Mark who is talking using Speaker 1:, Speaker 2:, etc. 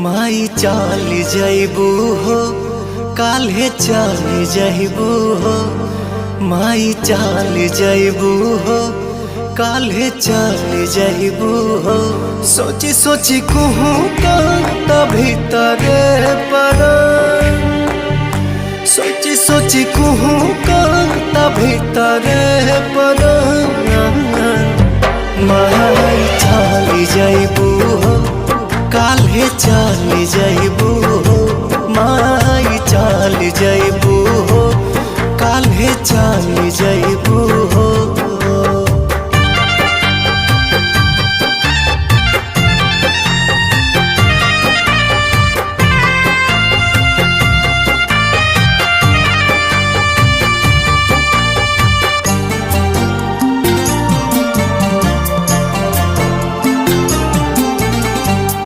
Speaker 1: माई चाल जाइबू हो काल्हे चाल जाइबू हो। माई चाल जाइबू हो काल्हे चाल जाइबू हो। सोची सोची कहूँ का भीतरे परान, सोची सोची कहूँ का भीतरे परान। माई चाल जाइबू हो काल्हे चाल जाइबू हो। माई चाल जाइबू हो काल्हे चाल जाइबू।